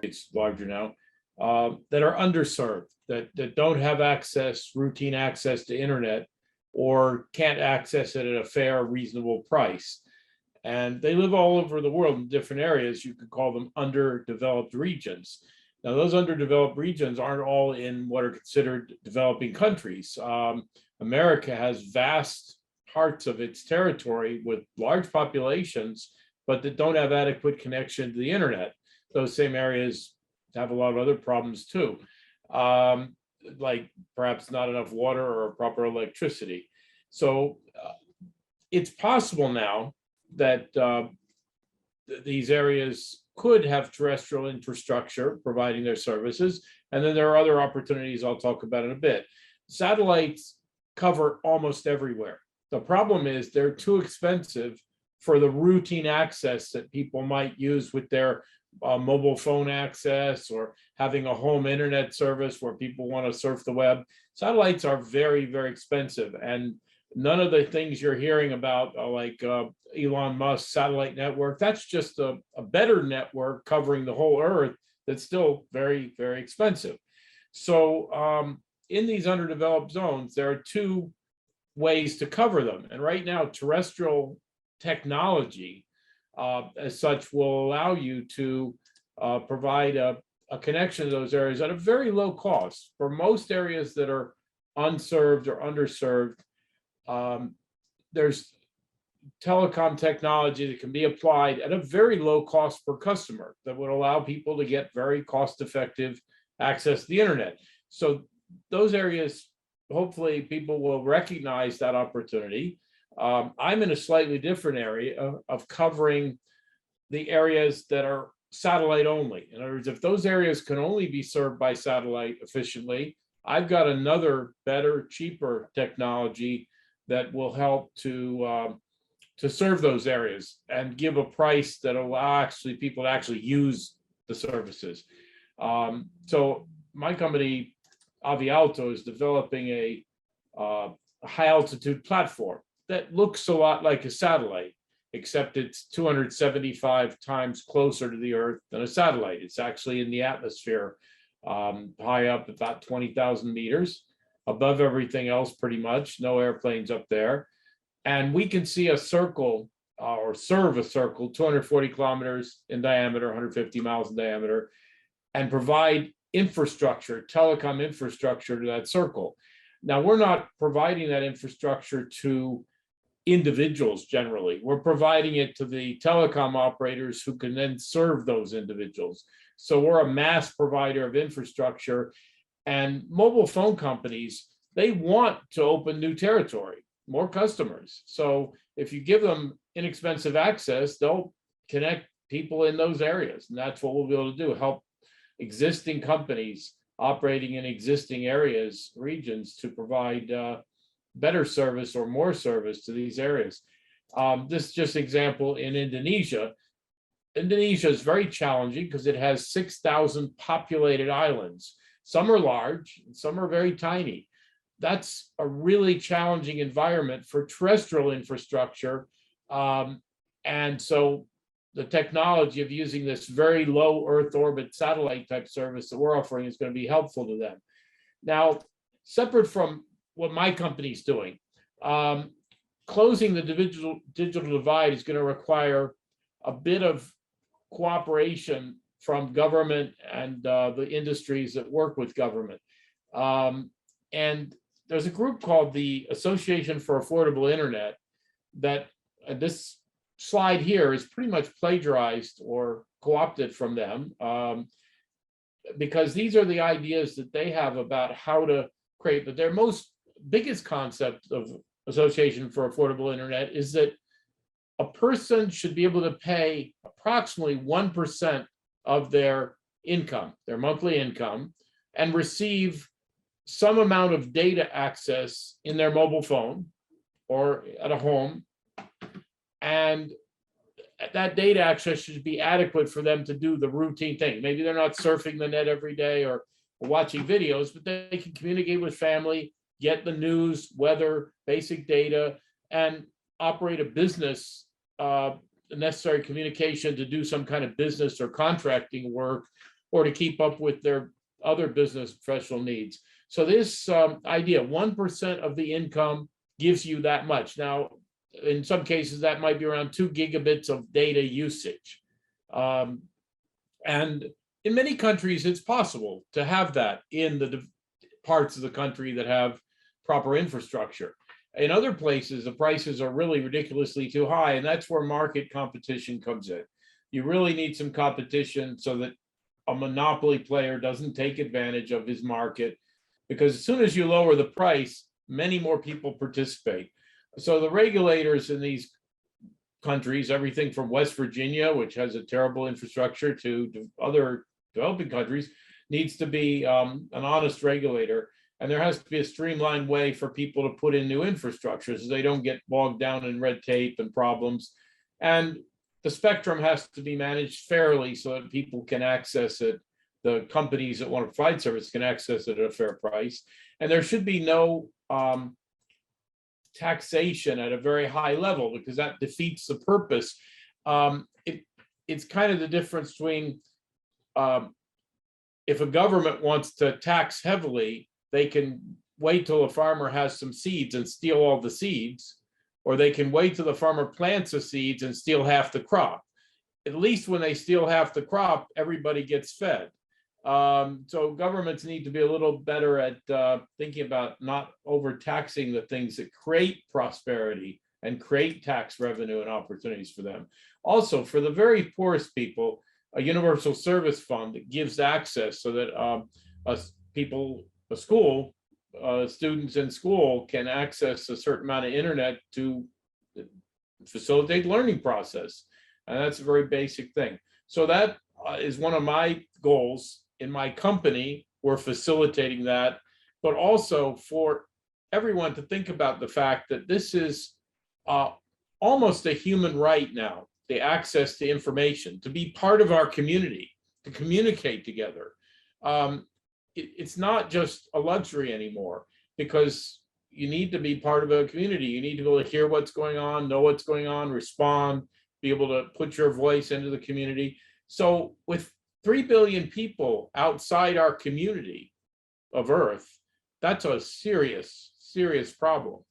it's larger now, that are underserved, that don't have access, routine access to internet, or can't access it at a fair, reasonable price. And they live all over the world in different areas. You could call them underdeveloped regions. Now, those underdeveloped regions aren't all in what are considered developing countries. America has vast parts of its territory with large populations, but that don't have adequate connection to the internet. Those same areas have a lot of other problems too, like perhaps not enough water or proper electricity. So it's possible now that these areas could have terrestrial infrastructure providing their services. And then there are other opportunities I'll talk about in a bit. Satellites cover almost everywhere. The problem is they're too expensive for the routine access that people might use with their mobile phone access or having a home internet service where people want to surf the web. Satellites are very, very expensive. And none of the things you're hearing about, like Elon Musk's satellite network, that's just a better network covering the whole Earth that's still very, very expensive. So in these underdeveloped zones, there are two ways to cover them. And right now, terrestrial technology as such will allow you to provide a connection to those areas at a very low cost. For most areas that are unserved or underserved, there's telecom technology that can be applied at a very low cost per customer that would allow people to get very cost-effective access to the internet. So those areas, hopefully people will recognize that opportunity. I'm in a slightly different area of covering the areas that are satellite only. In other words, if those areas can only be served by satellite efficiently, I've got another better, cheaper technology that will help to serve those areas and give a price that allow actually people to actually use the services. So my company, Avialto, is developing a high altitude platform that looks a lot like a satellite, except it's 275 times closer to the Earth than a satellite. It's actually in the atmosphere, high up about 20,000 meters above everything else, pretty much. No airplanes up there. And we can see a circle or serve a circle 240 kilometers in diameter, 150 miles in diameter, and provide infrastructure, telecom infrastructure to that circle. Now, we're not providing that infrastructure to individuals generally. We're providing it to the telecom operators who can then serve those individuals. So we're a mass provider of infrastructure, and mobile phone companies, they want to open new territory, more customers. So if you give them inexpensive access, they'll connect people in those areas. And that's what we'll be able to do, help existing companies operating in existing areas, regions, to provide better service or more service to these areas. This is just an example in Indonesia. Indonesia is very challenging because it has 6,000 populated islands. Some are large and some are very tiny. That's a really challenging environment for terrestrial infrastructure. And so the technology of using this very low Earth orbit satellite type service that we're offering is going to be helpful to them. Now, separate from what my company's doing, closing the digital divide is going to require a bit of cooperation from government and the industries that work with government. And there's a group called the Association for Affordable Internet that this slide here is pretty much plagiarized or co-opted from them, because these are the ideas that they have about how to create. But their biggest concept of Association for Affordable Internet is that a person should be able to pay approximately 1% of their income, their monthly income, and receive some amount of data access in their mobile phone or at a home. And that data access should be adequate for them to do the routine thing. Maybe they're not surfing the net every day or watching videos, but they can communicate with family, get the news, weather, basic data, and operate a business, necessary communication to do some kind of business or contracting work or to keep up with their other business professional needs. So this idea, 1% of the income gives you that much. Now, in some cases, that might be around 2 gigabits of data usage. And in many countries, it's possible to have that in the parts of the country that have proper infrastructure. In other places, the prices are really ridiculously too high, and that's where market competition comes in. You really need some competition so that a monopoly player doesn't take advantage of his market, because as soon as you lower the price, many more people participate. So the regulators in these countries, everything from West Virginia, which has a terrible infrastructure, to other developing countries, needs to be an honest regulator. And there has to be a streamlined way for people to put in new infrastructure so they don't get bogged down in red tape and problems. And the spectrum has to be managed fairly so that people can access it. The companies that want to provide service can access it at a fair price. And there should be no taxation at a very high level, because that defeats the purpose. It's kind of the difference between if a government wants to tax heavily, they can wait till a farmer has some seeds and steal all the seeds, or they can wait till the farmer plants the seeds and steal half the crop. At least when they steal half the crop, everybody gets fed. So governments need to be a little better at thinking about not overtaxing the things that create prosperity and create tax revenue and opportunities for them. Also, for the very poorest people, a universal service fund that gives access so that students in school can access a certain amount of internet to facilitate the learning process. And that's a very basic thing. So that is one of my goals. In my company, we're facilitating that, but also for everyone to think about the fact that this is almost a human right now, the access to information, to be part of our community, to communicate together. It's not just a luxury anymore, because you need to be part of a community. You need to be able to hear what's going on, know what's going on, respond, be able to put your voice into the community. So with 3 billion people outside our community of Earth, that's a serious, serious problem.